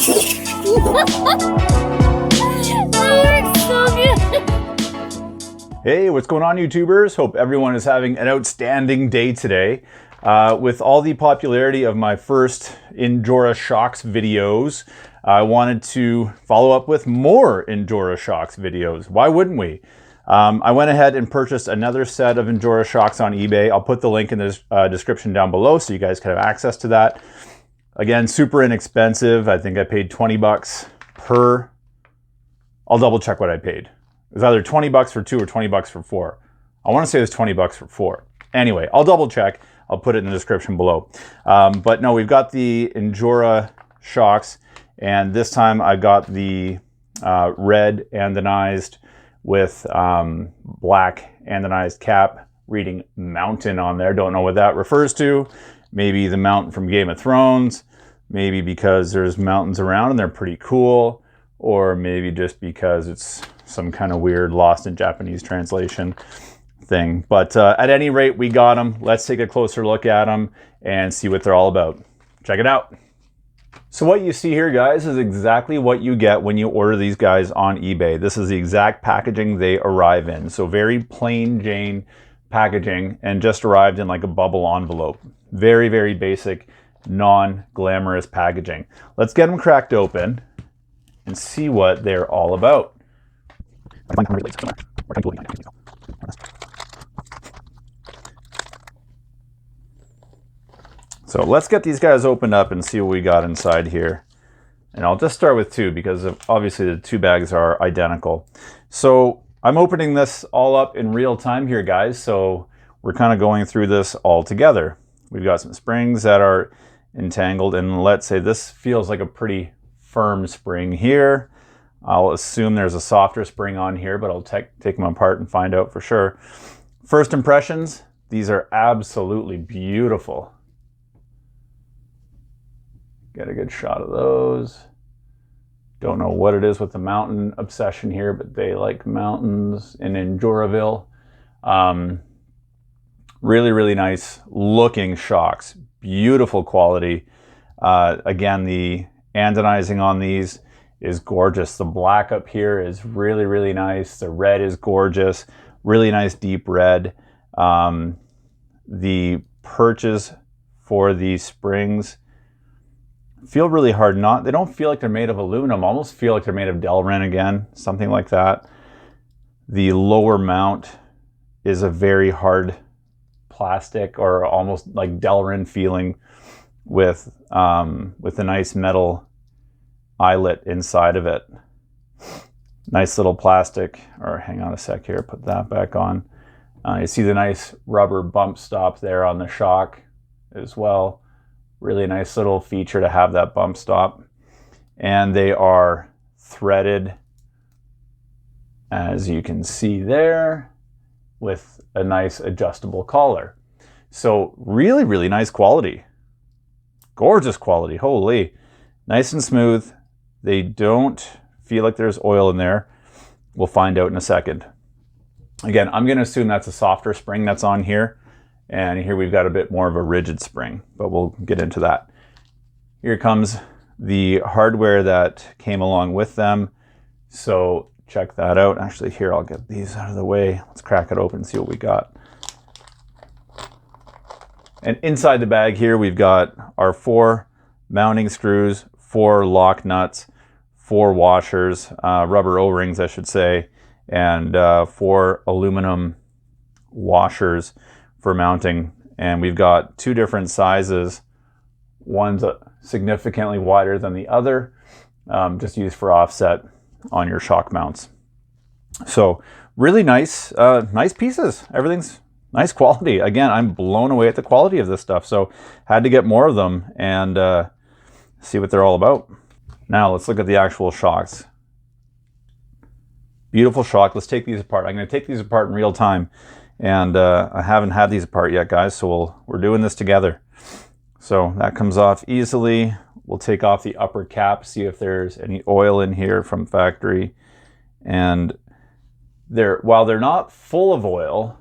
Hey, what's going on, YouTubers? Hope everyone is having an outstanding day today. With all the popularity of my first Endura Shocks videos, I wanted to follow up with more Endura Shocks videos. Why wouldn't we? I went ahead and purchased another set of Endura Shocks on eBay. I'll put the link in the description down below so you guys can have access to that. Again, super inexpensive. I think I paid 20 bucks per. I'll double check what I paid. It was either 20 bucks for 2 or 20 bucks for 4. I want to say it was 20 bucks for 4. Anyway, I'll double check. I'll put it in the description below. But no, we've got the Endura Shocks, and this time I got the red anodized with black anodized cap reading mountain on there. Don't know what that refers to. Maybe the mountain from Game of Thrones, maybe because there's mountains around and they're pretty cool, or maybe just because it's some kind of weird lost in Japanese translation thing. But at any rate, we got them. Let's take a closer look at them and see what they're all about. Check it out. So what you see here, guys, is exactly what you get when you order these guys on eBay. This is the exact packaging they arrive in. So very plain Jane packaging, and just arrived in like a bubble envelope. Very, very basic, non-glamorous packaging. Let's get them cracked open and see what they're all about. So let's get these guys opened up and see what we got inside here. And I'll just start with 2 because obviously the 2 bags are identical. So I'm opening this all up in real time here, guys. So we're kind of going through this all together. We've got some springs that are entangled, and let's say this feels like a pretty firm spring here. I'll assume there's a softer spring on here, but I'll take them apart and find out for sure. First impressions, these are absolutely beautiful. Get a good shot of those. Don't know what it is with the mountain obsession here, but they like mountains in Enduraville. Really, really nice looking shocks. Beautiful quality. Again, the anodizing on these is gorgeous. The black up here is really, really nice. The red is gorgeous. Really nice deep red. The perches for these springs feel really hard. They don't feel like they're made of aluminum. Almost feel like they're made of Delrin again, something like that. The lower mount is a very hard plastic, or almost like Delrin feeling, with a nice metal eyelet inside of it. Nice little plastic, or hang on a sec here, put that back on. You see the nice rubber bump stop there on the shock as well. Really nice little feature to have that bump stop. And they are threaded, as you can see there, with a nice adjustable collar. So really, really nice quality. Gorgeous quality, holy. Nice and smooth. They don't feel like there's oil in there. We'll find out in a second. Again, I'm gonna assume that's a softer spring that's on here. And here we've got a bit more of a rigid spring, but we'll get into that. Here comes the hardware that came along with them. So check that out. Actually, here, I'll get these out of the way. Let's crack it open and see what we got. And inside the bag here, we've got our 4 mounting screws, 4 lock nuts, 4 washers, rubber O-rings, I should say, and 4 aluminum washers for mounting. And we've got 2 different sizes. One's significantly wider than the other, just used for offset on your shock mounts. So really nice, nice pieces. Everything's nice quality. Again, I'm blown away at the quality of this stuff. So had to get more of them and see what they're all about. Now let's look at the actual shocks. Beautiful shock. Let's take these apart. I'm going to take these apart in real time. And I haven't had these apart yet, guys, so we're doing this together. So that comes off easily. We'll take off the upper cap, see if there's any oil in here from factory. And while they're not full of oil,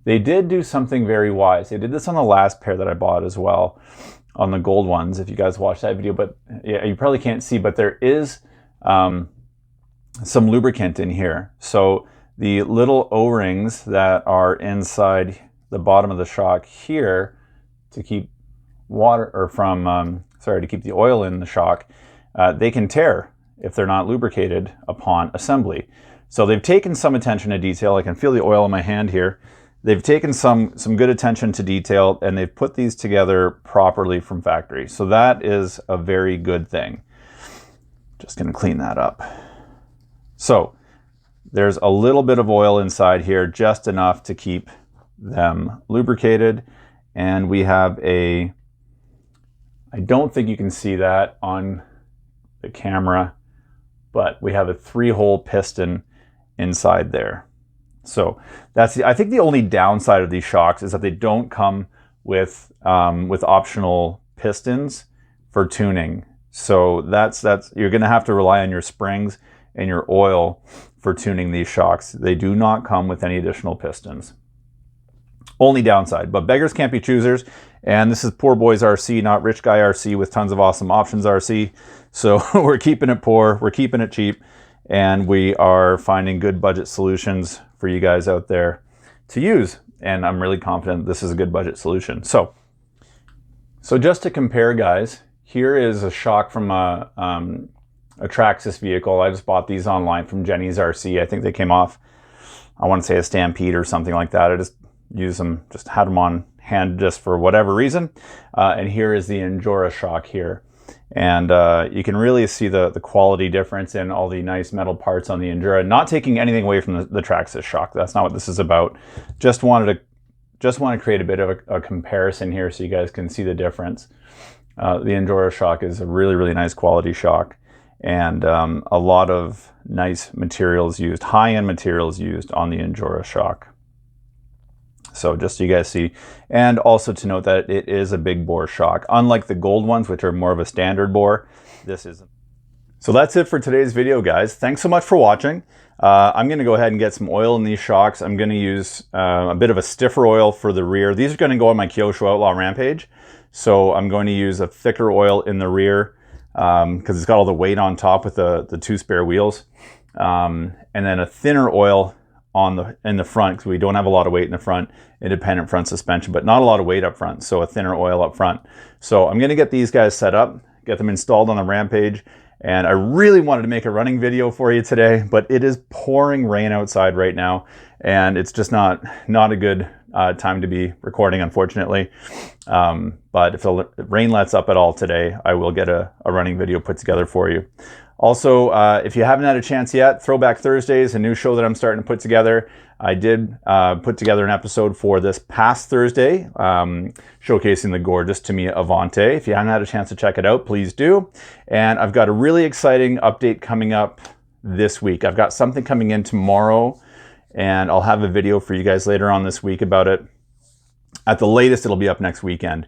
they did do something very wise. They did this on the last pair that I bought as well. on the gold ones, if you guys watch that video, but yeah, you probably can't see, but there is some lubricant in here. So the little O-rings that are inside the bottom of the shock here to keep water, or from, to keep the oil in the shock, they can tear if they're not lubricated upon assembly. So they've taken some attention to detail. I can feel the oil in my hand here. They've taken some good attention to detail, and they've put these together properly from factory. So that is a very good thing. Just gonna clean that up. So there's a little bit of oil inside here, just enough to keep them lubricated. And we have I don't think you can see that on the camera, but we have a 3-hole piston inside there. So that's I think the only downside of these shocks is that they don't come with optional pistons for tuning. So that's you're going to have to rely on your springs and your oil for tuning these shocks. They do not come with any additional pistons. Only downside, but beggars can't be choosers. And this is poor boys RC, not rich guy RC with tons of awesome options RC. So we're keeping it poor, we're keeping it cheap, and we are finding good budget solutions for you guys out there to use. And I'm really confident this is a good budget solution. So just to compare, guys, here is a shock from a Traxxas vehicle. I just bought these online from Jenny's RC. I think they came off, I want to say, a Stampede or something like that. I just used them, just had them on hand just for whatever reason. And here is the Endura shock here. And you can really see the quality difference in all the nice metal parts on the Endura. Not taking anything away from the Traxxas shock. That's not what this is about. Just want to create a bit of a comparison here so you guys can see the difference. The Endura shock is a really, really nice quality shock, and a lot of nice materials used, high-end materials used on the Endura shock. So just so you guys see, and also to note that it is a big bore shock. Unlike the gold ones, which are more of a standard bore, this isn't. So that's it for today's video, guys. Thanks so much for watching. I'm gonna go ahead and get some oil in these shocks. I'm gonna use a bit of a stiffer oil for the rear. These are gonna go on my Kyosho Outlaw Rampage. So I'm going to use a thicker oil in the rear because it's got all the weight on top with the 2 spare wheels. And then a thinner oil in the front, because we don't have a lot of weight in the front, independent front suspension, but not a lot of weight up front, so a thinner oil up front. So I'm gonna get these guys set up, get them installed on the Rampage, and I really wanted to make a running video for you today, but it is pouring rain outside right now, and it's just not a good time to be recording, unfortunately. But if the rain lets up at all today, I will get a running video put together for you. Also, if you haven't had a chance yet, Throwback Thursdays, a new show that I'm starting to put together. I did put together an episode for this past Thursday, showcasing the gorgeous Tamiya Avante. If you haven't had a chance to check it out, please do. And I've got a really exciting update coming up this week. I've got something coming in tomorrow, and I'll have a video for you guys later on this week about it. At the latest, it'll be up next weekend.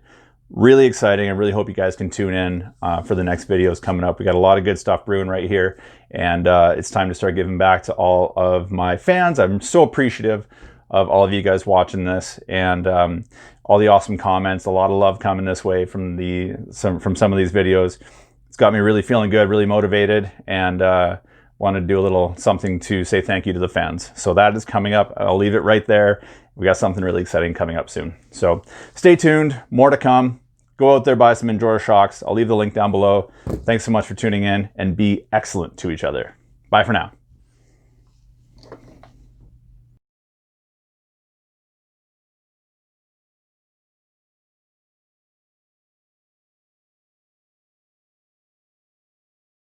Really exciting. I really hope you guys can tune in for the next videos coming up. We got a lot of good stuff brewing right here, and it's time to start giving back to all of my fans. I'm so appreciative of all of you guys watching this, and all the awesome comments. A lot of love coming this way from some of these videos. It's got me really feeling good, really motivated, and want to do a little something to say thank you to the fans. So that is coming up. I'll leave it right there. We got something really exciting coming up soon. So stay tuned, more to come. Go out there, buy some Endura shocks. I'll leave the link down below. Thanks so much for tuning in, and be excellent to each other. Bye for now.